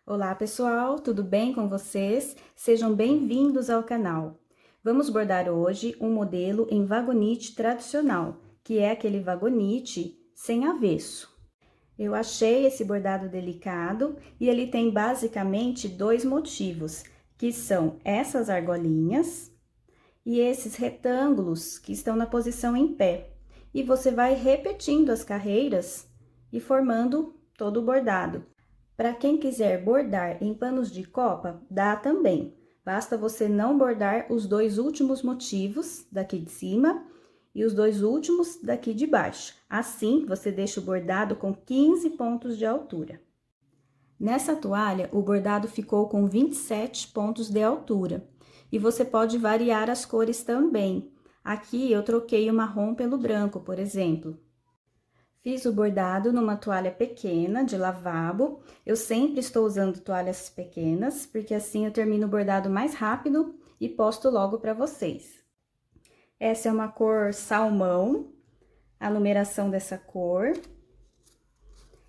Olá pessoal, tudo bem com vocês? Sejam bem-vindos ao canal. Vamos bordar hoje um modelo em vagonite tradicional, que é aquele vagonite sem avesso. Eu achei esse bordado delicado e ele tem basicamente dois motivos, que são essas argolinhas e esses retângulos que estão na posição em pé. E você vai repetindo as carreiras e formando todo o bordado. Para quem quiser bordar em panos de copa, dá também. Basta você não bordar os dois últimos motivos daqui de cima e os dois últimos daqui de baixo. Assim, você deixa o bordado com 15 pontos de altura. Nessa toalha, o bordado ficou com 27 pontos de altura. E você pode variar as cores também. Aqui, eu troquei o marrom pelo branco, por exemplo. Fiz o bordado numa toalha pequena de lavabo. Eu sempre estou usando toalhas pequenas, porque assim eu termino o bordado mais rápido e posto logo para vocês. Essa é uma cor salmão, a numeração dessa cor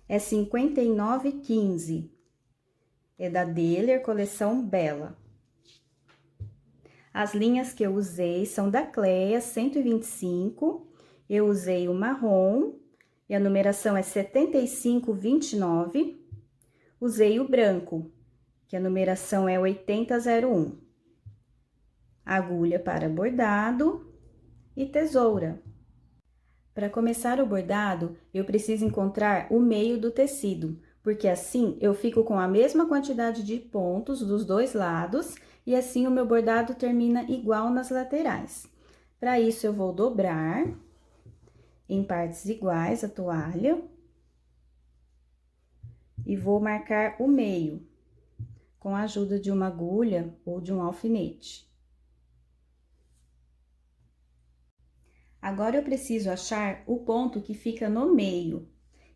é 5915. É da Daler, coleção Bela. As linhas que eu usei são da Cleia 125, eu usei o marrom, e a numeração é 7529. Usei o branco, que a numeração é 8001. Agulha para bordado e tesoura. Para começar o bordado, eu preciso encontrar o meio do tecido, porque assim eu fico com a mesma quantidade de pontos dos dois lados e assim o meu bordado termina igual nas laterais. Para isso, eu vou dobrar em partes iguais a toalha e vou marcar o meio com a ajuda de uma agulha ou de um alfinete. Agora, eu preciso achar o ponto que fica no meio.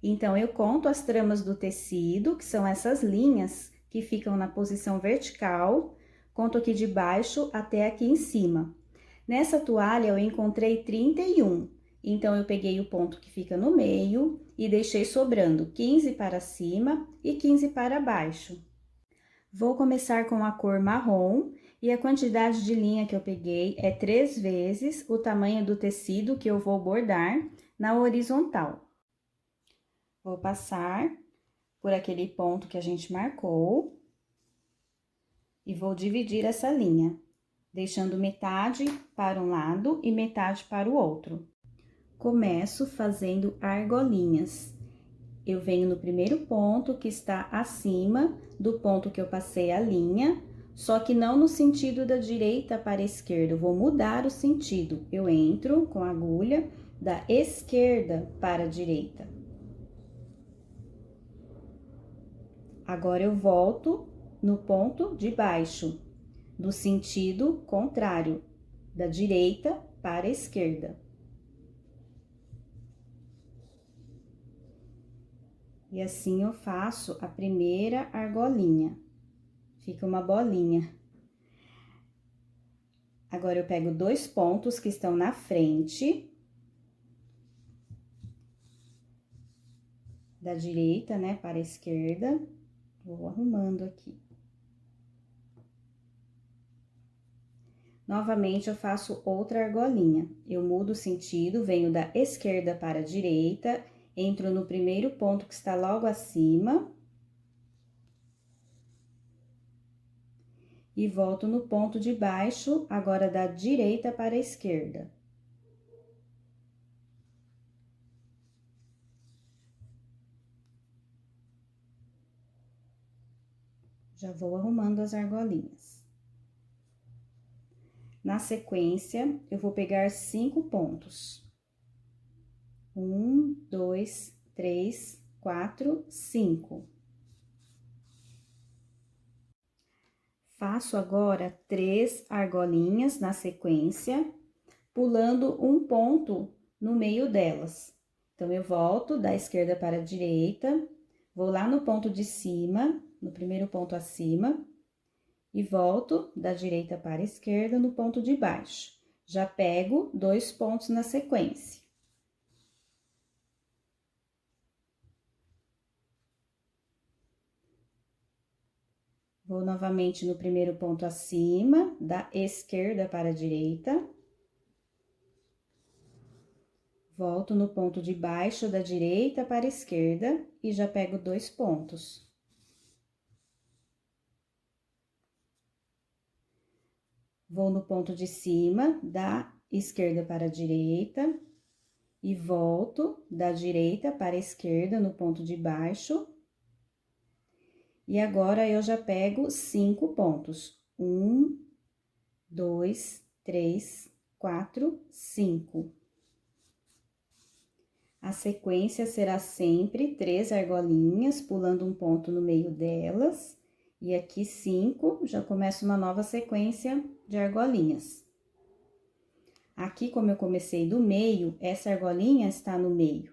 Então, eu conto as tramas do tecido, que são essas linhas que ficam na posição vertical, conto aqui de baixo até aqui em cima. Nessa toalha, eu encontrei 31. Então, eu peguei o ponto que fica no meio e deixei sobrando 15 para cima e 15 para baixo. Vou começar com a cor marrom e a quantidade de linha que eu peguei é 3 vezes o tamanho do tecido que eu vou bordar na horizontal. Vou passar por aquele ponto que a gente marcou e vou dividir essa linha, deixando metade para um lado e metade para o outro. Começo fazendo argolinhas. Eu venho no primeiro ponto que está acima do ponto que eu passei a linha, só que não no sentido da direita para a esquerda, eu vou mudar o sentido. Eu entro com a agulha da esquerda para a direita. Agora, eu volto no ponto de baixo, do sentido contrário, da direita para a esquerda. E assim eu faço a primeira argolinha. Fica uma bolinha. Agora, eu pego dois pontos que estão na frente da direita, né, para a esquerda. Vou arrumando aqui. Novamente, eu faço outra argolinha. Eu mudo o sentido, venho da esquerda para a direita, entro no primeiro ponto que está logo acima. E volto no ponto de baixo, agora da direita para a esquerda. Já vou arrumando as argolinhas. Na sequência, eu vou pegar 5 pontos. 1, 2, 3, 4, 5. Faço agora 3 argolinhas na sequência, pulando um ponto no meio delas. Então, eu volto da esquerda para a direita, vou lá no ponto de cima, no primeiro ponto acima, e volto da direita para a esquerda no ponto de baixo. Já pego 2 pontos na sequência. Vou novamente no primeiro ponto acima, da esquerda para a direita. Volto no ponto de baixo da direita para a esquerda e já pego 2 pontos. Vou no ponto de cima, da esquerda para a direita, e volto da direita para a esquerda no ponto de baixo. E agora, eu já pego 5 pontos. 1, 2, 3, 4, 5. A sequência será sempre 3 argolinhas, pulando um ponto no meio delas. E aqui 5, já começa uma nova sequência de argolinhas. Aqui, como eu comecei do meio, essa argolinha está no meio.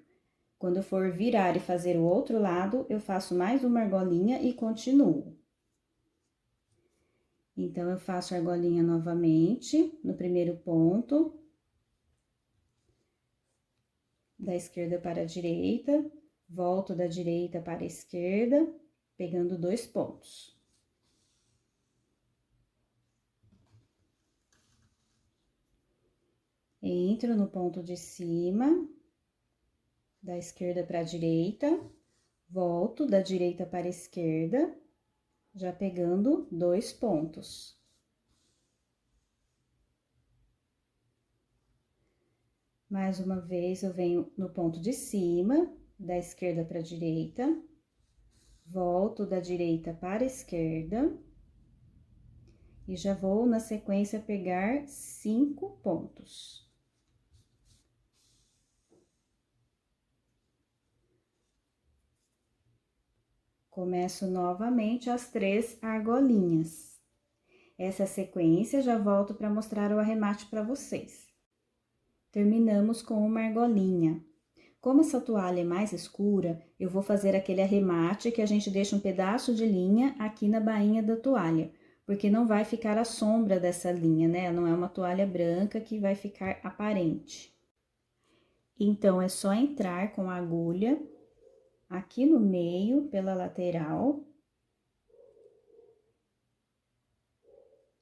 Quando eu for virar e fazer o outro lado, eu faço mais uma argolinha e continuo. Então, eu faço a argolinha novamente, no primeiro ponto. Da esquerda para a direita, volto da direita para a esquerda, pegando 2 pontos. Entro no ponto de cima, da esquerda para a direita, volto da direita para a esquerda, já pegando 2 pontos. Mais uma vez, eu venho no ponto de cima, da esquerda para a direita, volto da direita para a esquerda, e já vou, na sequência, pegar 5 pontos. Começo novamente as 3 argolinhas. Essa sequência, já volto para mostrar o arremate para vocês. Terminamos com uma argolinha. Como essa toalha é mais escura, eu vou fazer aquele arremate que a gente deixa um pedaço de linha aqui na bainha da toalha, porque não vai ficar a sombra dessa linha, né? Não é uma toalha branca que vai ficar aparente. Então, é só entrar com a agulha aqui no meio, pela lateral.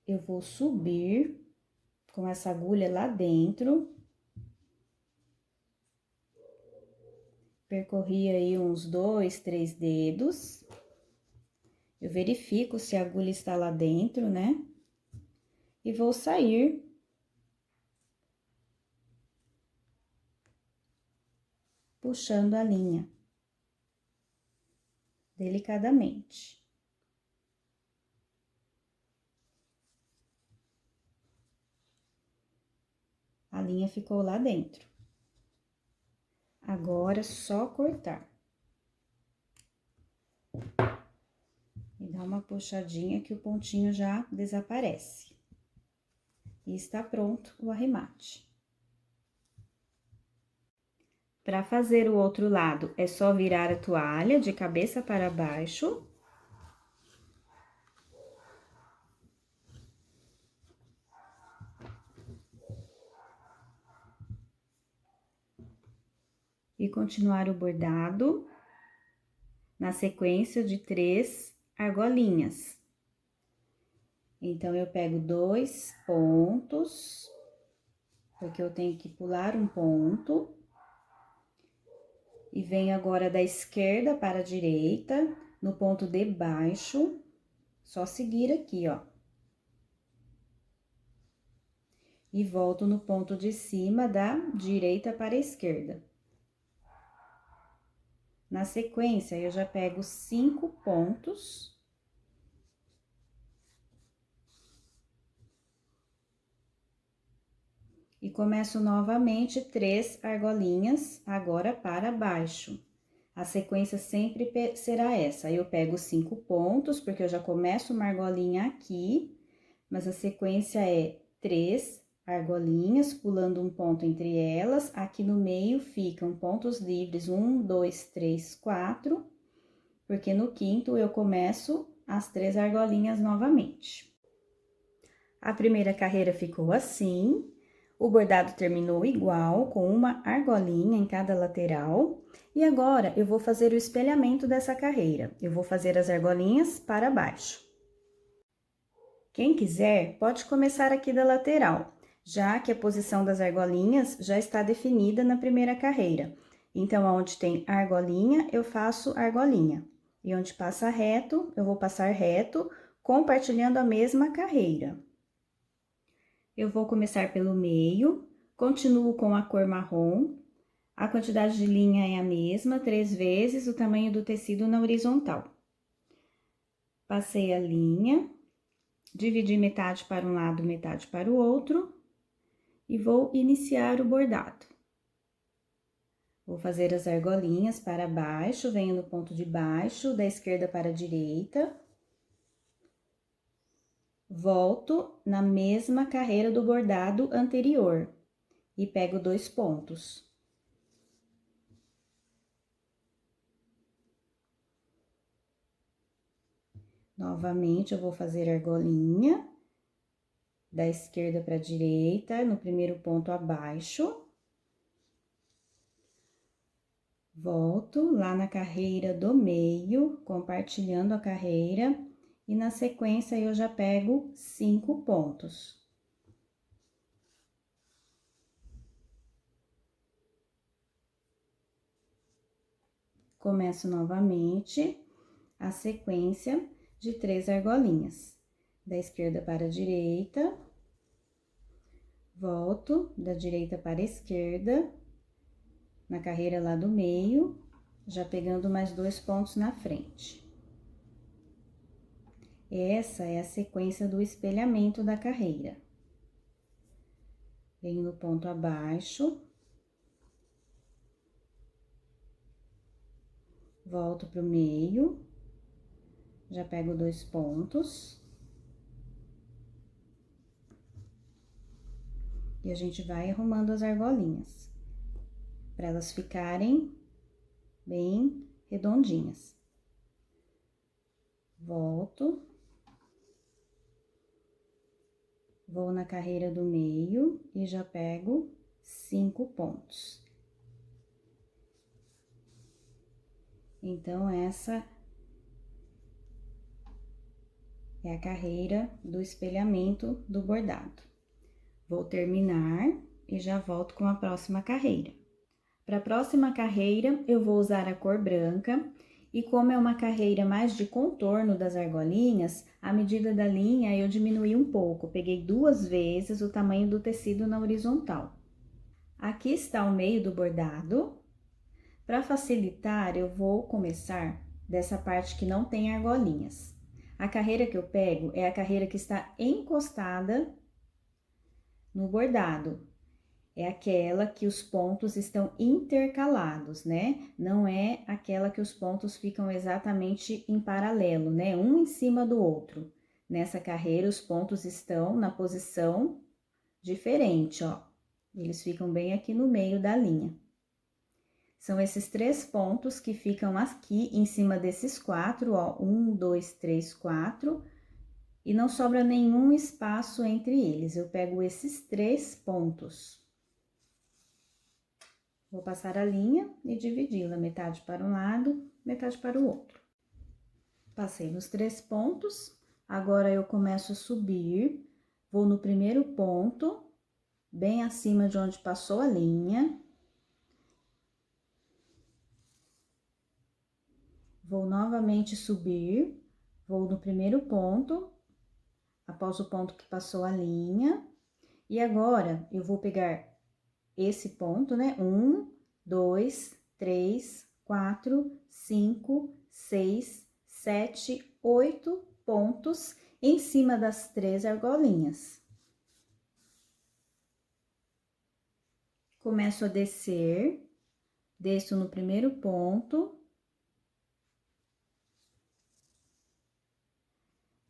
Eu vou subir com essa agulha lá dentro. Percorri aí uns 2, 3 dedos. Eu verifico se a agulha está lá dentro, né? E vou sair. Puxando a linha. Delicadamente. A linha ficou lá dentro. Agora, só cortar. E dar uma puxadinha que o pontinho já desaparece. E está pronto o arremate. Para fazer o outro lado, é só virar a toalha de cabeça para baixo. E continuar o bordado na sequência de 3 argolinhas. Então, eu pego 2 pontos, porque eu tenho que pular um ponto. E venho agora da esquerda para a direita, no ponto de baixo, só seguir aqui, ó. E volto no ponto de cima da direita para a esquerda. Na sequência, eu já pego 5 pontos. E começo novamente 3 argolinhas, agora para baixo. A sequência sempre será essa. Eu pego 5 pontos, porque eu já começo uma argolinha aqui, mas a sequência é 3 argolinhas, pulando um ponto entre elas. Aqui no meio ficam pontos livres, 1, 2, 3, 4, porque no quinto eu começo as 3 argolinhas novamente. A primeira carreira ficou assim. O bordado terminou igual, com uma argolinha em cada lateral. E agora, eu vou fazer o espelhamento dessa carreira. Eu vou fazer as argolinhas para baixo. Quem quiser, pode começar aqui da lateral, já que a posição das argolinhas já está definida na primeira carreira. Então, onde tem argolinha, eu faço argolinha. E onde passa reto, eu vou passar reto, compartilhando a mesma carreira. Eu vou começar pelo meio, continuo com a cor marrom. A quantidade de linha é a mesma, 3 vezes o tamanho do tecido na horizontal. Passei a linha, dividi metade para um lado, metade para o outro, e vou iniciar o bordado. Vou fazer as argolinhas para baixo, venho no ponto de baixo, da esquerda para a direita. Volto na mesma carreira do bordado anterior e pego 2 pontos. Novamente, eu vou fazer argolinha da esquerda para a direita, no primeiro ponto abaixo. Volto lá na carreira do meio, compartilhando a carreira, e na sequência eu já pego 5 pontos. Começo novamente a sequência de 3 argolinhas. Da esquerda para a direita, volto da direita para a esquerda, na carreira lá do meio, já pegando mais 2 pontos na frente. Essa é a sequência do espelhamento da carreira. Venho no ponto abaixo, volto pro meio, já pego 2 pontos. E a gente vai arrumando as argolinhas, para elas ficarem bem redondinhas. Volto. Vou na carreira do meio e já pego 5 pontos. Então, essa é a carreira do espelhamento do bordado. Vou terminar e já volto com a próxima carreira. Para a próxima carreira, eu vou usar a cor branca. E como é uma carreira mais de contorno das argolinhas, a medida da linha eu diminui um pouco. Peguei 2 vezes o tamanho do tecido na horizontal. Aqui está o meio do bordado. Para facilitar, eu vou começar dessa parte que não tem argolinhas. A carreira que eu pego é a carreira que está encostada no bordado. É aquela que os pontos estão intercalados, né? Não é aquela que os pontos ficam exatamente em paralelo, né? Um em cima do outro. Nessa carreira, os pontos estão na posição diferente, ó. Eles ficam bem aqui no meio da linha. São esses 3 pontos que ficam aqui em cima desses 4, ó. 1, 2, 3, 4. E não sobra nenhum espaço entre eles. Eu pego esses 3 pontos. Vou passar a linha e dividi-la, metade para um lado, metade para o outro. Passei nos 3 pontos, agora eu começo a subir, vou no primeiro ponto, bem acima de onde passou a linha. Vou novamente subir, vou no primeiro ponto, após o ponto que passou a linha, e agora eu vou pegar esse ponto, né? 1, 2, 3, 4, 5, 6, 7, 8 pontos em cima das 3 argolinhas. Começo a descer, desço no primeiro ponto,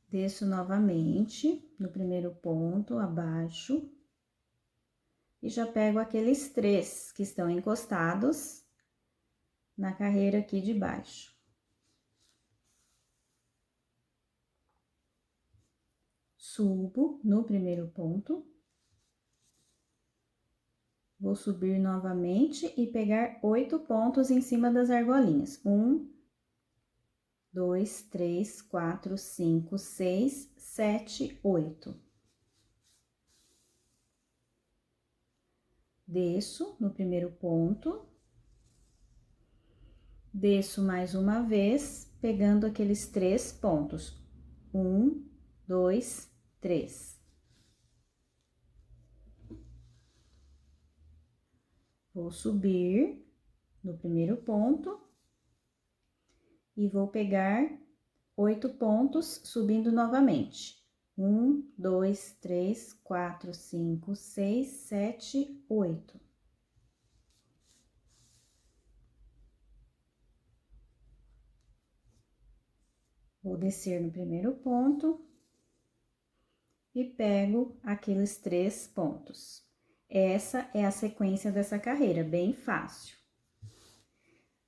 desço novamente no primeiro ponto, abaixo. E já pego aqueles 3 que estão encostados na carreira aqui de baixo. Subo no primeiro ponto. Vou subir novamente e pegar 8 pontos em cima das argolinhas. 1, 2, 3, 4, 5, 6, 7, 8. Desço no primeiro ponto. Desço mais uma vez, pegando aqueles 3 pontos. 1, 2, 3. Vou subir no primeiro ponto e vou pegar 8 pontos, subindo novamente. 1, 2, 3, 4, 5, 6, 7, 8. Vou descer no primeiro ponto e pego aqueles 3 pontos. Essa é a sequência dessa carreira, bem fácil.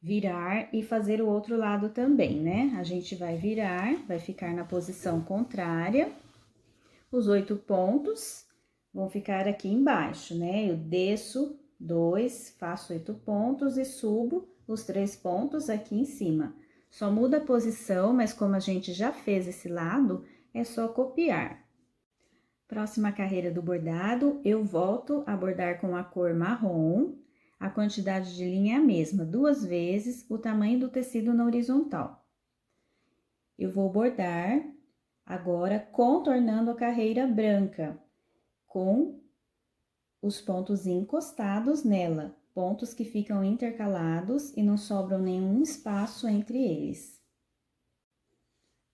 Virar e fazer o outro lado também, né? A gente vai virar, vai ficar na posição contrária. Os 8 pontos vão ficar aqui embaixo, né? Eu desço 2, faço 8 pontos e subo os 3 pontos aqui em cima. Só muda a posição, mas como a gente já fez esse lado, é só copiar. Próxima carreira do bordado, eu volto a bordar com a cor marrom. A quantidade de linha é a mesma, 2 vezes o tamanho do tecido na horizontal. Eu vou bordar agora contornando a carreira branca, com os pontos encostados nela, pontos que ficam intercalados e não sobram nenhum espaço entre eles.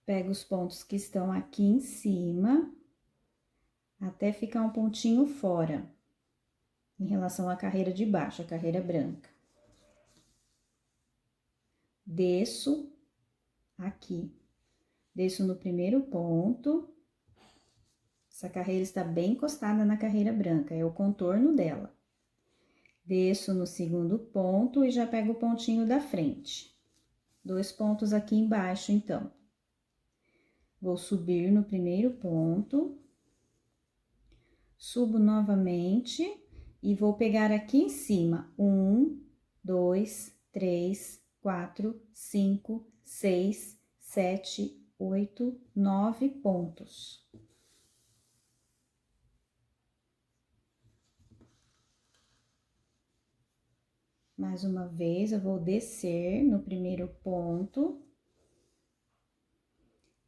Pego os pontos que estão aqui em cima, até ficar um pontinho fora, em relação à carreira de baixo, a carreira branca. Desço aqui, desço no primeiro ponto. Essa carreira está bem encostada na carreira branca, é o contorno dela. Desço no segundo ponto e já pego o pontinho da frente. 2 pontos aqui embaixo, então. Vou subir no primeiro ponto. Subo novamente e vou pegar aqui em cima 1, 2, 3, 4, 5, 6, 7, 8, 9 pontos. Mais uma vez, eu vou descer no primeiro ponto,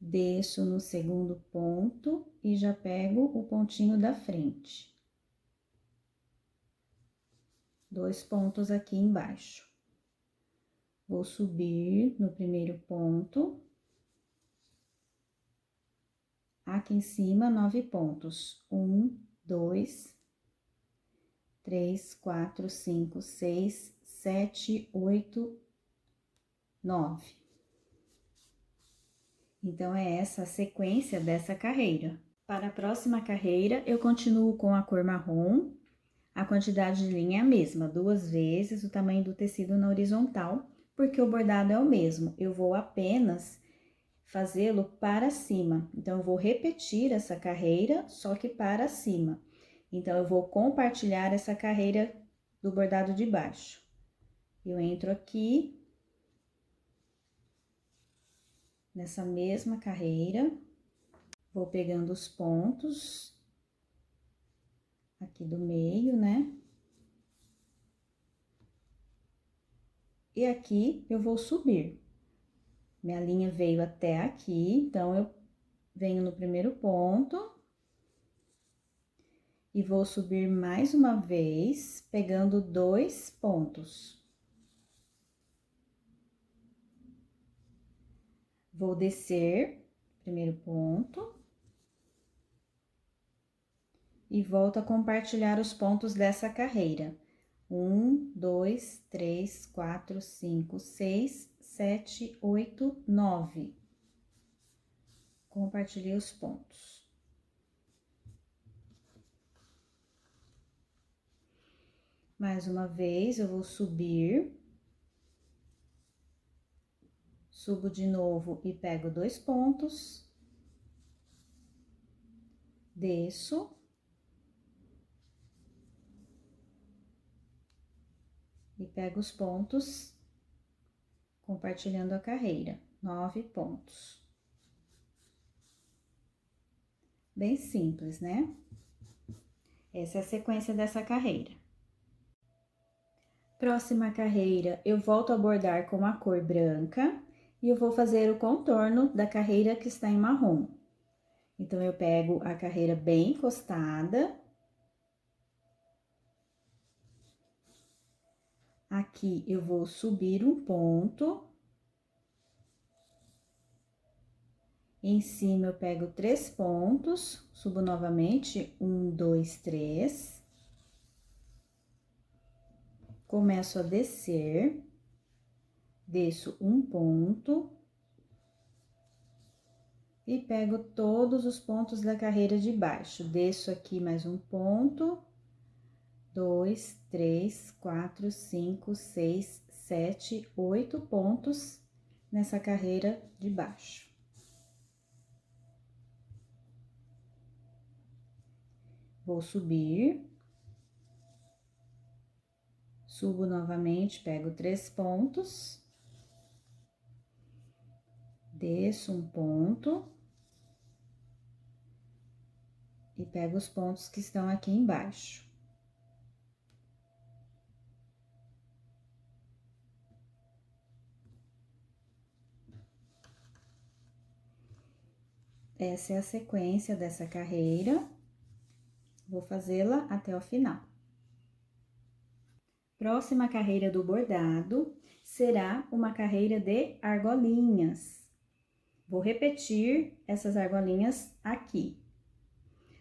desço no segundo ponto e já pego o pontinho da frente. 2 pontos aqui embaixo. Vou subir no primeiro ponto. Aqui em cima, 9 pontos. 1, 2, 3, 4, 5, 6, 7, 8, 9. Então, é essa a sequência dessa carreira. Para a próxima carreira, eu continuo com a cor marrom. A quantidade de linha é a mesma, 2 vezes o tamanho do tecido na horizontal, porque o bordado é o mesmo. Eu vou apenas fazê-lo para cima. Então, eu vou repetir essa carreira, só que para cima. Então, eu vou compartilhar essa carreira do bordado de baixo. Eu entro aqui, nessa mesma carreira, vou pegando os pontos aqui do meio, né? E aqui eu vou subir. Minha linha veio até aqui, então, eu venho no primeiro ponto e vou subir mais uma vez, pegando 2 pontos. Vou descer, primeiro ponto, e volto a compartilhar os pontos dessa carreira. 1, 2, 3, 4, 5, 6, 7, 8, 9. Compartilhei os pontos. Mais uma vez, eu vou subir. Subo de novo e pego 2 pontos. Desço. E pego os pontos, compartilhando a carreira. 9 pontos. Bem simples, né? Essa é a sequência dessa carreira. Próxima carreira, eu volto a bordar com a cor branca e eu vou fazer o contorno da carreira que está em marrom. Então, eu pego a carreira bem encostada. Aqui, eu vou subir um ponto. Em cima, eu pego 3 pontos, subo novamente, 1, 2, 3. Começo a descer, desço um ponto. E pego todos os pontos da carreira de baixo. Desço aqui mais um ponto. 2, 3, 4, 5, 6, 7, 8 pontos nessa carreira de baixo. Vou subir. Subo novamente, pego 3 pontos. Desço um ponto. E pego os pontos que estão aqui embaixo. Essa é a sequência dessa carreira. Vou fazê-la até o final. Próxima carreira do bordado será uma carreira de argolinhas. Vou repetir essas argolinhas aqui.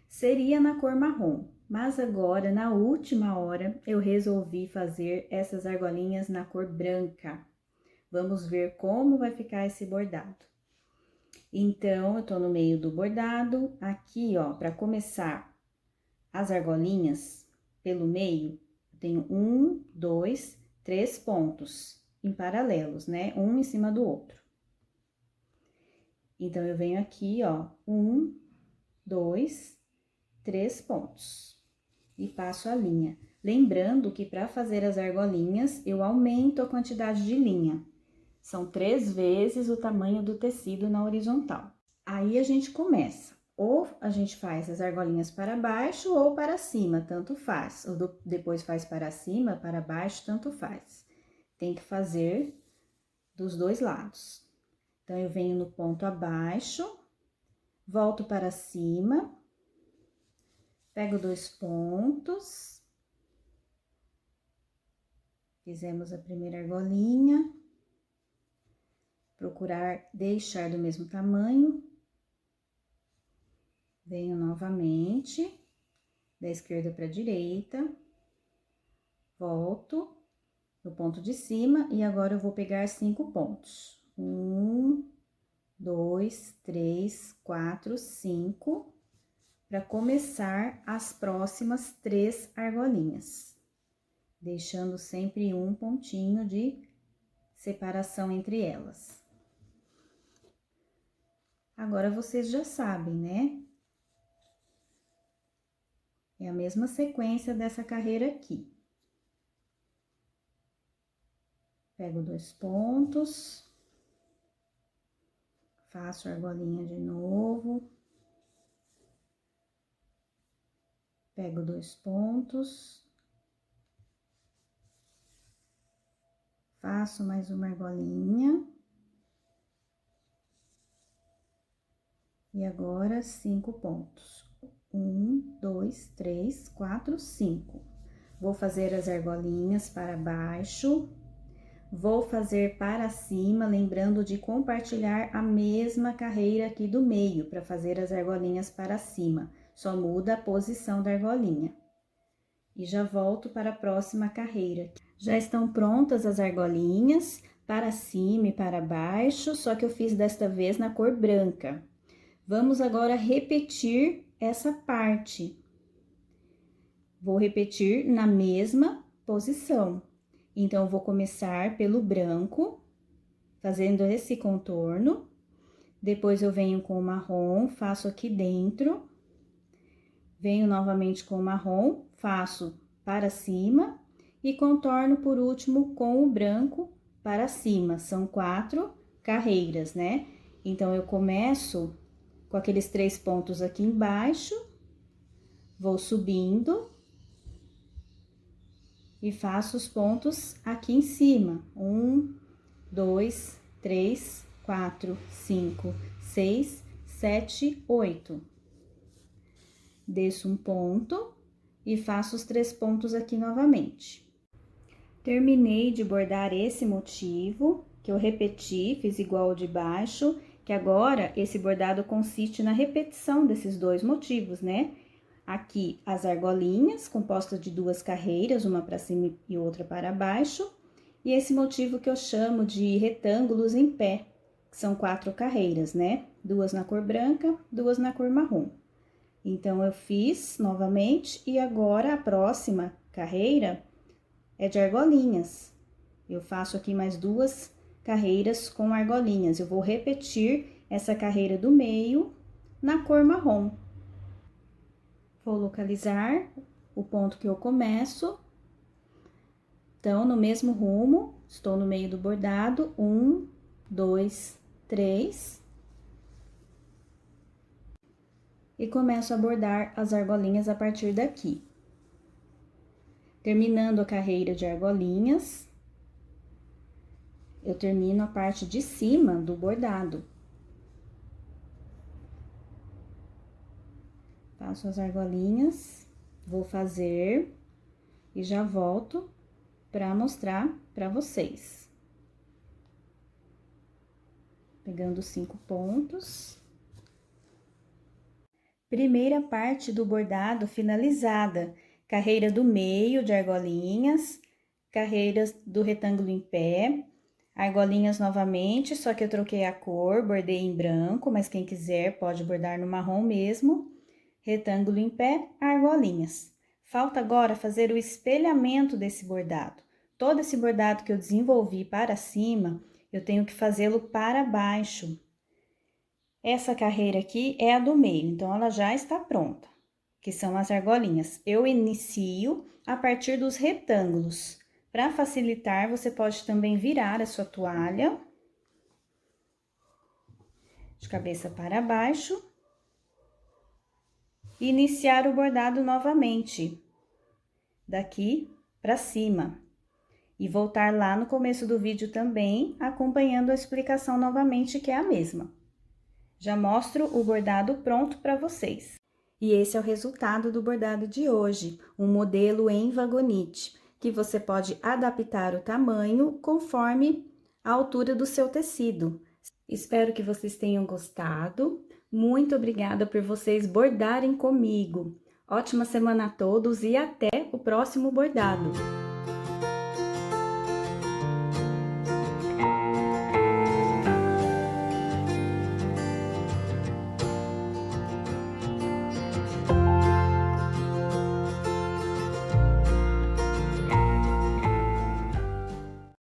Seria na cor marrom, mas agora, na última hora, eu resolvi fazer essas argolinhas na cor branca. Vamos ver como vai ficar esse bordado. Então, eu tô no meio do bordado, aqui, ó, para começar as argolinhas pelo meio, eu tenho 1, 2, 3 pontos em paralelos, né? Um em cima do outro. Então, eu venho aqui, ó, 1, 2, 3 pontos e passo a linha. Lembrando que para fazer as argolinhas, eu aumento a quantidade de linha. São 3 vezes o tamanho do tecido na horizontal. Aí, a gente começa. Ou a gente faz as argolinhas para baixo ou para cima, tanto faz. Ou depois faz para cima, para baixo, tanto faz. Tem que fazer dos dois lados. Então, eu venho no ponto abaixo, volto para cima, pego 2 pontos, fizemos a primeira argolinha, procurar deixar do mesmo tamanho, venho novamente, da esquerda para a direita, volto no ponto de cima e agora eu vou pegar 5 pontos. 1, 2, 3, 4, 5, para começar as próximas 3 argolinhas, deixando sempre um pontinho de separação entre elas. Agora, vocês já sabem, né? É a mesma sequência dessa carreira aqui. Pego 2 pontos, faço a argolinha de novo, pego 2 pontos, faço mais uma argolinha. E agora, 5 pontos. 1, 2, 3, 4, 5. Vou fazer as argolinhas para baixo. Vou fazer para cima, lembrando de compartilhar a mesma carreira aqui do meio, para fazer as argolinhas para cima. Só muda a posição da argolinha. E já volto para a próxima carreira. Já estão prontas as argolinhas, para cima e para baixo, só que eu fiz desta vez na cor branca. Vamos agora repetir essa parte. Vou repetir na mesma posição. Então, eu vou começar pelo branco, fazendo esse contorno. Depois, eu venho com o marrom, faço aqui dentro. Venho novamente com o marrom, faço para cima. E contorno por último com o branco para cima. São 4 carreiras, né? Então, eu começo com aqueles 3 pontos aqui embaixo, vou subindo e faço os pontos aqui em cima. 1, 2, 3, 4, 5, 6, 7, 8. Desço um ponto e faço os 3 pontos aqui novamente. Terminei de bordar esse motivo, que eu repeti, fiz igual ao de baixo, que agora esse bordado consiste na repetição desses 2 motivos, né? Aqui as argolinhas, compostas de 2 carreiras, uma para cima e outra para baixo, e esse motivo que eu chamo de retângulos em pé, que são 4 carreiras, né? 2 na cor branca, 2 na cor marrom. Então, eu fiz novamente, e agora a próxima carreira é de argolinhas. Eu faço aqui mais 2 carreiras com argolinhas. Eu vou repetir essa carreira do meio na cor marrom. Vou localizar o ponto que eu começo. Então, no mesmo rumo, estou no meio do bordado. 1, 2, 3. E começo a bordar as argolinhas a partir daqui. Terminando a carreira de argolinhas, eu termino a parte de cima do bordado. Faço as argolinhas, vou fazer e já volto para mostrar para vocês. Pegando 5 pontos. Primeira parte do bordado finalizada. Carreira do meio de argolinhas, carreiras do retângulo em pé, argolinhas novamente, só que eu troquei a cor, bordei em branco, mas quem quiser pode bordar no marrom mesmo. Retângulo em pé, argolinhas. Falta agora fazer o espelhamento desse bordado. Todo esse bordado que eu desenvolvi para cima, eu tenho que fazê-lo para baixo. Essa carreira aqui é a do meio, então ela já está pronta, que são as argolinhas. Eu inicio a partir dos retângulos. Para facilitar, você pode também virar a sua toalha de cabeça para baixo e iniciar o bordado novamente, daqui para cima. E voltar lá no começo do vídeo também, acompanhando a explicação novamente, que é a mesma. Já mostro o bordado pronto para vocês. E esse é o resultado do bordado de hoje, um modelo em vagonite, que você pode adaptar o tamanho conforme a altura do seu tecido. Espero que vocês tenham gostado. Muito obrigada por vocês bordarem comigo. Ótima semana a todos e até o próximo bordado!